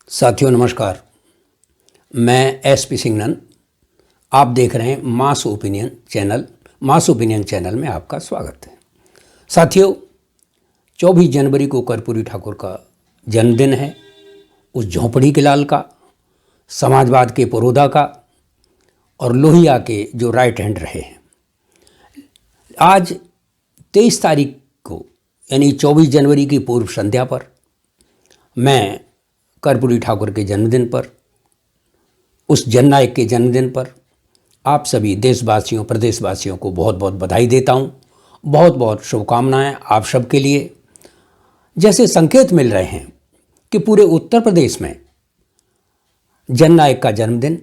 साथियों नमस्कार। मैं एसपी सिंघनन। आप देख रहे हैं मास ओपिनियन चैनल। मास ओपिनियन चैनल में आपका स्वागत है। साथियों, 24 जनवरी को कर्पूरी ठाकुर का जन्मदिन है। उस झोंपड़ी के लाल का, समाजवाद के पुरोधा का और लोहिया के जो राइट हैंड रहे हैं। आज 23 तारीख को यानी 24 जनवरी की पूर्व संध्या पर मैं कर्पूरी ठाकुर के जन्मदिन पर, उस जननायक के जन्मदिन पर आप सभी देशवासियों, प्रदेशवासियों को बहुत बहुत बधाई देता हूँ। बहुत बहुत शुभकामनाएं आप सबके लिए। जैसे संकेत मिल रहे हैं कि पूरे उत्तर प्रदेश में जननायक का जन्मदिन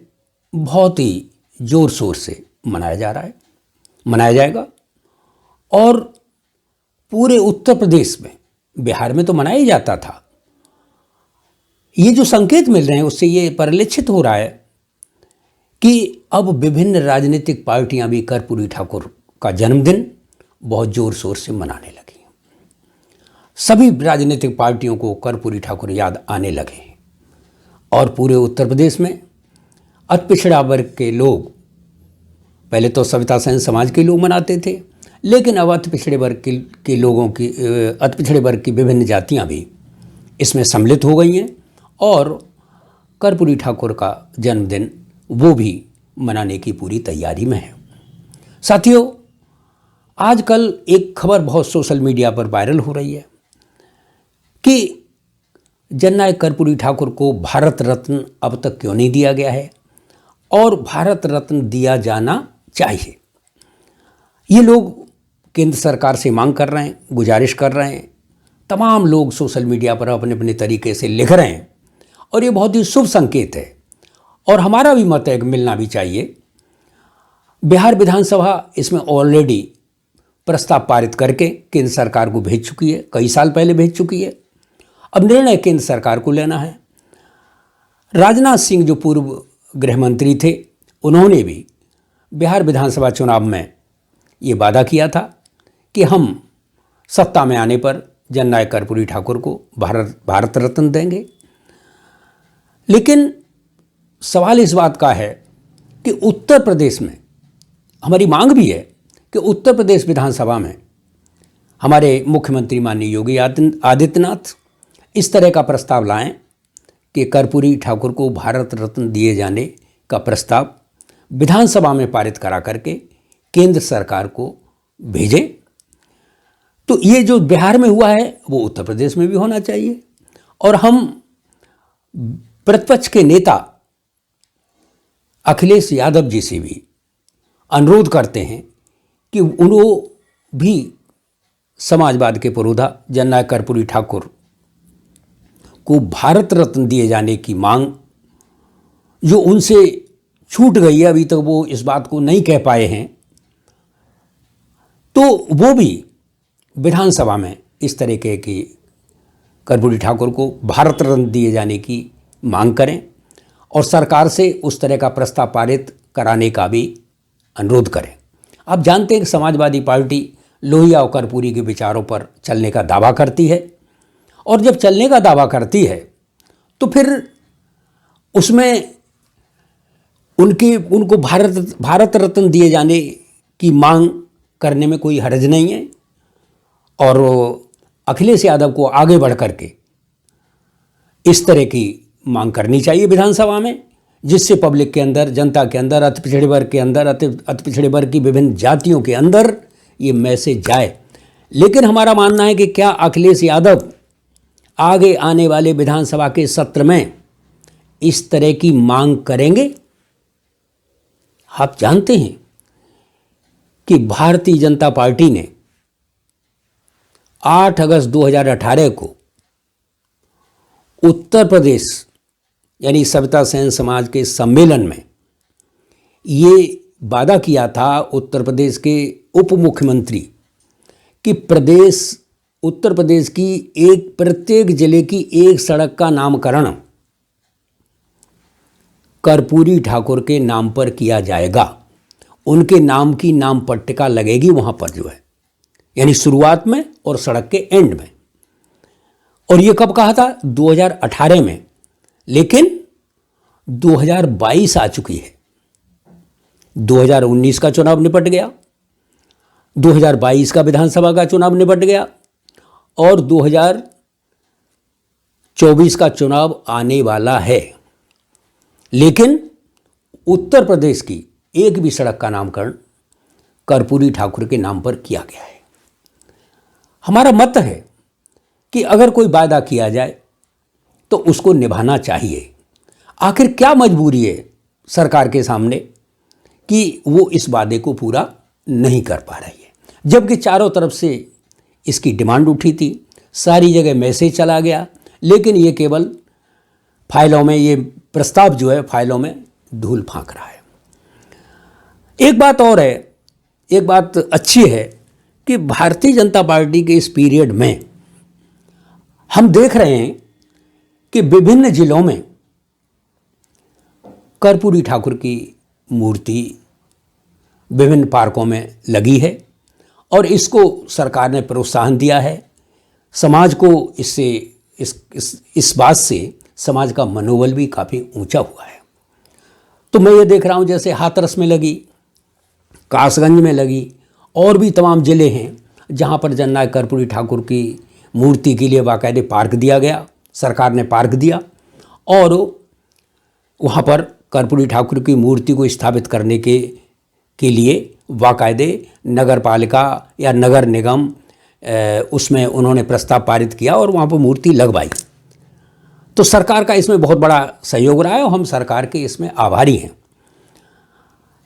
बहुत ही ज़ोर शोर से मनाया जा रहा है, मनाया जाएगा। और पूरे उत्तर प्रदेश में, बिहार में तो मनाया ही जाता था, ये जो संकेत मिल रहे हैं उससे ये परिलक्षित हो रहा है कि अब विभिन्न राजनीतिक पार्टियां भी कर्पूरी ठाकुर का जन्मदिन बहुत जोर शोर से मनाने लगी। सभी राजनीतिक पार्टियों को कर्पूरी ठाकुर याद आने लगे और पूरे उत्तर प्रदेश में अति पिछड़ा वर्ग के लोग, पहले तो सविता सेन समाज के लोग मनाते थे, लेकिन अब अति पिछड़े वर्ग के लोगों की, अति पिछड़े वर्ग की विभिन्न जातियां भी इसमें सम्मिलित हो गई हैं और कर्पूरी ठाकुर का जन्मदिन वो भी मनाने की पूरी तैयारी में है। साथियों, आजकल एक खबर बहुत सोशल मीडिया पर वायरल हो रही है कि जननायक कर्पूरी ठाकुर को भारत रत्न अब तक क्यों नहीं दिया गया है और भारत रत्न दिया जाना चाहिए। ये लोग केंद्र सरकार से मांग कर रहे हैं, गुजारिश कर रहे हैं। तमाम लोग सोशल मीडिया पर अपने अपने तरीके से लिख रहे हैं और ये बहुत ही शुभ संकेत है और हमारा भी मत है कि मिलना भी चाहिए। बिहार विधानसभा इसमें ऑलरेडी प्रस्ताव पारित करके केंद्र सरकार को भेज चुकी है, कई साल पहले भेज चुकी है। अब निर्णय केंद्र सरकार को लेना है। राजनाथ सिंह जो पूर्व गृह मंत्री थे, उन्होंने भी बिहार विधानसभा चुनाव में ये वादा किया था कि हम सत्ता में आने पर जननायक कर्पूरी ठाकुर को भारत रत्न देंगे। लेकिन सवाल इस बात का है कि उत्तर प्रदेश में हमारी मांग भी है कि उत्तर प्रदेश विधानसभा में हमारे मुख्यमंत्री माननीय योगी आदित्यनाथ इस तरह का प्रस्ताव लाएं कि कर्पूरी ठाकुर को भारत रत्न दिए जाने का प्रस्ताव विधानसभा में पारित करा करके केंद्र सरकार को भेजें। तो ये जो बिहार में हुआ है वो उत्तर प्रदेश में भी होना चाहिए। और हम प्रतिपक्ष के नेता अखिलेश यादव जी से भी अनुरोध करते हैं कि उन्होंने भी समाजवाद के पुरोधा जननायक कर्पूरी ठाकुर को भारत रत्न दिए जाने की मांग जो उनसे छूट गई है, अभी तक वो इस बात को नहीं कह पाए हैं, तो वो भी विधानसभा में इस तरीके की कर्पूरी ठाकुर को भारत रत्न दिए जाने की मांग करें और सरकार से उस तरह का प्रस्ताव पारित कराने का भी अनुरोध करें। आप जानते हैं कि समाजवादी पार्टी लोहिया और कर्पूरी के विचारों पर चलने का दावा करती है और जब चलने का दावा करती है तो फिर उसमें उनको भारत रत्न दिए जाने की मांग करने में कोई हर्ज नहीं है। और अखिलेश यादव को आगे बढ़ करके इस तरह की मांग करनी चाहिए विधानसभा में, जिससे पब्लिक के अंदर, जनता के अंदर, अति पिछड़े वर्ग के अंदर, अति पिछड़े वर्ग की विभिन्न जातियों के अंदर ये मैसेज जाए। लेकिन हमारा मानना है कि क्या अखिलेश यादव आगे आने वाले विधानसभा के सत्र में इस तरह की मांग करेंगे? आप जानते हैं कि भारतीय जनता पार्टी ने 8 अगस्त 2018 को उत्तर प्रदेश यानी सविता सेन समाज के सम्मेलन में ये वादा किया था उत्तर प्रदेश के उप मुख्यमंत्री कि उत्तर प्रदेश की प्रत्येक जिले की एक सड़क का नामकरण कर्पूरी ठाकुर के नाम पर किया जाएगा। उनके नाम की नाम पट्टिका लगेगी वहाँ पर जो है, यानी शुरुआत में और सड़क के एंड में। और ये कब कहा था? 2018 में लेकिन 2022 आ चुकी है, 2019 का चुनाव निपट गया, 2022 का विधानसभा का चुनाव निपट गया और 2024 का चुनाव आने वाला है। लेकिन उत्तर प्रदेश की एक भी सड़क का नामकरण कर्पूरी ठाकुर के नाम पर किया गया है। हमारा मत है कि अगर कोई वादा किया जाए तो उसको निभाना चाहिए। आखिर क्या मजबूरी है सरकार के सामने कि वो इस वादे को पूरा नहीं कर पा रही है, जबकि चारों तरफ से इसकी डिमांड उठी थी, सारी जगह मैसेज चला गया, लेकिन ये केवल फाइलों में, ये प्रस्ताव जो है फाइलों में धूल फांक रहा है। एक बात और है, एक बात अच्छी है कि भारतीय जनता पार्टी के इस पीरियड में हम देख रहे हैं कि विभिन्न जिलों में कर्पूरी ठाकुर की मूर्ति विभिन्न पार्कों में लगी है और इसको सरकार ने प्रोत्साहन दिया है। समाज को इससे इस बात से समाज का मनोबल भी काफ़ी ऊंचा हुआ है। तो मैं ये देख रहा हूँ जैसे हाथरस में लगी, कासगंज में लगी, और भी तमाम ज़िले हैं जहाँ पर जननायक कर्पूरी ठाकुर की मूर्ति के लिए बाकायदे पार्क दिया गया, सरकार ने पार्क दिया और वहाँ पर कर्पूरी ठाकुर की मूर्ति को स्थापित करने के लिए बाकायदे नगर पालिका या नगर निगम उसमें उन्होंने प्रस्ताव पारित किया और वहाँ पर मूर्ति लगवाई। तो सरकार का इसमें बहुत बड़ा सहयोग रहा है और हम सरकार के इसमें आभारी हैं।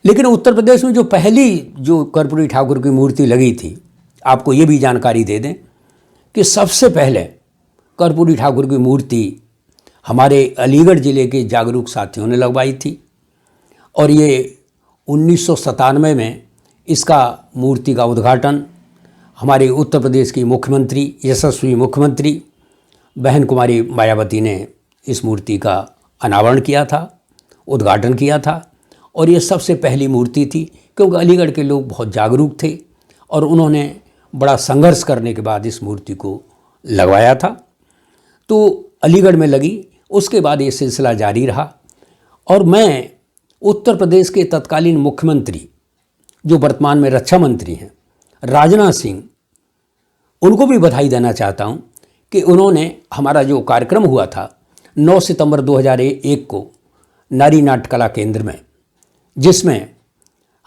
लेकिन उत्तर प्रदेश में जो पहली जो कर्पूरी ठाकुर की मूर्ति लगी थी, आपको ये भी जानकारी दे दें कि सबसे पहले कर्पूरी ठाकुर की मूर्ति हमारे अलीगढ़ ज़िले के जागरूक साथियों ने लगवाई थी और ये 1997 में इसका मूर्ति का उद्घाटन हमारे उत्तर प्रदेश की मुख्यमंत्री, यशस्वी मुख्यमंत्री बहन कुमारी मायावती ने इस मूर्ति का अनावरण किया था, उद्घाटन किया था। और ये सबसे पहली मूर्ति थी क्योंकि अलीगढ़ के लोग बहुत जागरूक थे और उन्होंने बड़ा संघर्ष करने के बाद इस मूर्ति को लगवाया था। तो अलीगढ़ में लगी, उसके बाद ये सिलसिला जारी रहा और मैं उत्तर प्रदेश के तत्कालीन मुख्यमंत्री जो वर्तमान में रक्षा मंत्री हैं राजनाथ सिंह, उनको भी बधाई देना चाहता हूं कि उन्होंने हमारा जो कार्यक्रम हुआ था 9 सितंबर 2001 को नारी नाट्य कला केंद्र में, जिसमें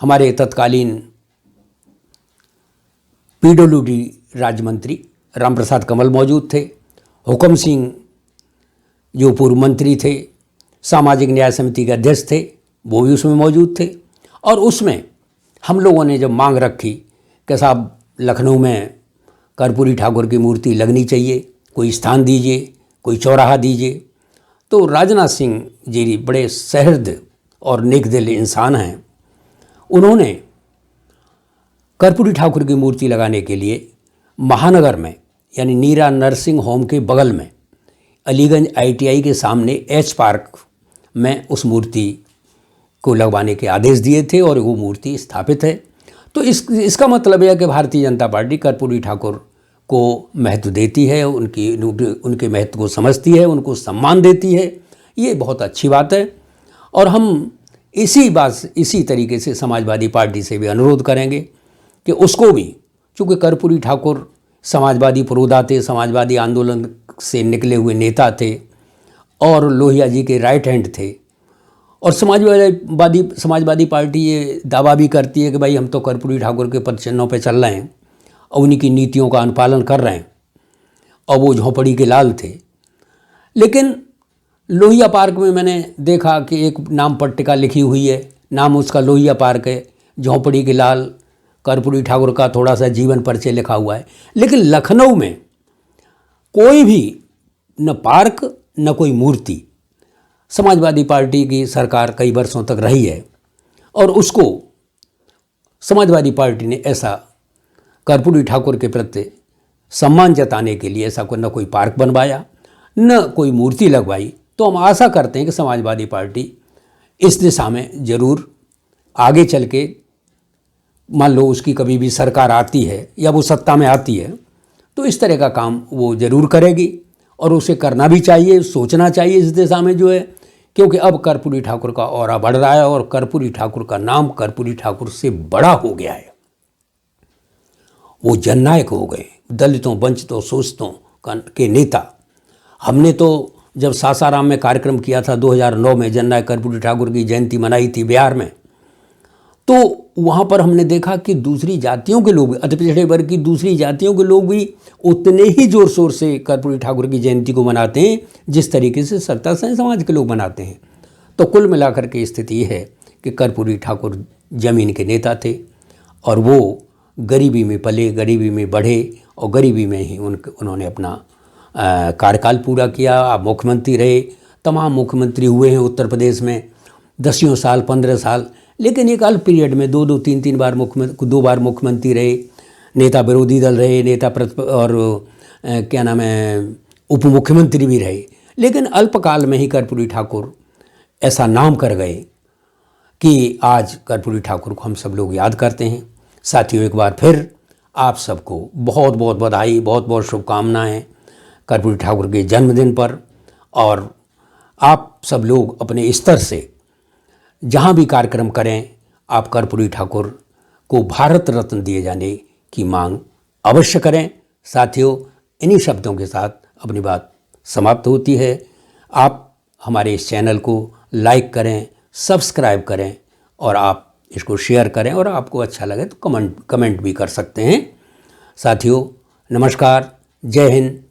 हमारे तत्कालीन पीडब्ल्यूडी राज्य मंत्री रामप्रसाद कमल मौजूद थे, हुकम सिंह जो पूर्व मंत्री थे, सामाजिक न्याय समिति के अध्यक्ष थे, वो भी उसमें मौजूद थे। और उसमें हम लोगों ने जब मांग रखी कि साहब लखनऊ में कर्पूरी ठाकुर की मूर्ति लगनी चाहिए, कोई स्थान दीजिए, कोई चौराहा दीजिए, तो राजनाथ सिंह जी बड़े सहृदय और नेक दिल इंसान हैं। उन्होंने कर्पूरी ठाकुर की मूर्ति लगाने के लिए महानगर में यानी नीरा नर्सिंग होम के बगल में अलीगंज ITI के सामने एच पार्क में उस मूर्ति को लगवाने के आदेश दिए थे और वो मूर्ति स्थापित है। तो इसका मतलब है कि भारतीय जनता पार्टी कर्पूरी ठाकुर को महत्व देती है, उनके महत्व को समझती है, उनको सम्मान देती है। ये बहुत अच्छी बात है और हम इसी तरीके से समाजवादी पार्टी से भी अनुरोध करेंगे कि उसको भी, चूँकि कर्पूरी ठाकुर समाजवादी पुरोधा थे, समाजवादी आंदोलन से निकले हुए नेता थे और लोहिया जी के राइट हैंड थे, और समाजवादी पार्टी ये दावा भी करती है कि भाई हम तो कर्पूरी ठाकुर के पद चिन्हों पर चल रहे हैं और उन्हीं की नीतियों का अनुपालन कर रहे हैं, और वो झोंपड़ी के लाल थे। लेकिन लोहिया पार्क में मैंने देखा कि एक नाम पट्टिका लिखी हुई है, नाम उसका लोहिया पार्क है, झोंपड़ी के लाल कर्पूरी ठाकुर का थोड़ा सा जीवन परिचय लिखा हुआ है। लेकिन लखनऊ में कोई भी न पार्क न कोई मूर्ति, समाजवादी पार्टी की सरकार कई वर्षों तक रही है और उसको समाजवादी पार्टी ने ऐसा कर्पूरी ठाकुर के प्रति सम्मान जताने के लिए ऐसा न कोई पार्क बनवाया न कोई मूर्ति लगवाई। तो हम आशा करते हैं कि समाजवादी पार्टी इस दिशा में ज़रूर आगे चल के, मान लो उसकी कभी भी सरकार आती है या वो सत्ता में आती है, तो इस तरह का काम वो ज़रूर करेगी और उसे करना भी चाहिए, सोचना चाहिए इस दिशा में जो है, क्योंकि अब कर्पूरी ठाकुर का ऑरा बढ़ रहा है और कर्पूरी ठाकुर का नाम कर्पूरी ठाकुर से बड़ा हो गया है। वो जननायक हो गए, दलितों, वंचितों, शोषितों के नेता। हमने तो जब सासाराम में कार्यक्रम किया था 2009 में, जननायक कर्पूरी ठाकुर की जयंती मनाई थी बिहार में, तो वहाँ पर हमने देखा कि दूसरी जातियों के लोग, अति पिछड़े वर्ग की दूसरी जातियों के लोग भी उतने ही जोर शोर से कर्पूरी ठाकुर की जयंती को मनाते हैं जिस तरीके से सत्ता सेन समाज के लोग मनाते हैं। तो कुल मिलाकर के स्थिति ये है कि कर्पूरी ठाकुर जमीन के नेता थे और वो गरीबी में पले, गरीबी में बढ़े और गरीबी में ही उन्होंने अपना कार्यकाल पूरा किया। आप मुख्यमंत्री रहे, तमाम मुख्यमंत्री हुए हैं उत्तर प्रदेश में 10 साल, 15 साल, लेकिन एक अल्प पीरियड में 2-2, 3-3 बार दो बार मुख्यमंत्री रहे, नेता विरोधी दल रहे, नेता और क्या नाम है, उप मुख्यमंत्री भी रहे। लेकिन अल्पकाल में ही कर्पूरी ठाकुर ऐसा नाम कर गए कि आज कर्पूरी ठाकुर को हम सब लोग याद करते हैं। साथियों, एक बार फिर आप सबको बहुत बहुत बधाई, बहुत बहुत शुभकामनाएं कर्पूरी ठाकुर के जन्मदिन पर। और आप सब लोग अपने स्तर से जहाँ भी कार्यक्रम करें, आप कर्पूरी ठाकुर को भारत रत्न दिए जाने की मांग अवश्य करें। साथियों, इन्हीं शब्दों के साथ अपनी बात समाप्त होती है। आप हमारे इस चैनल को लाइक करें, सब्सक्राइब करें और आप इसको शेयर करें, और आपको अच्छा लगे तो कमेंट भी कर सकते हैं। साथियों, नमस्कार, जय हिंद।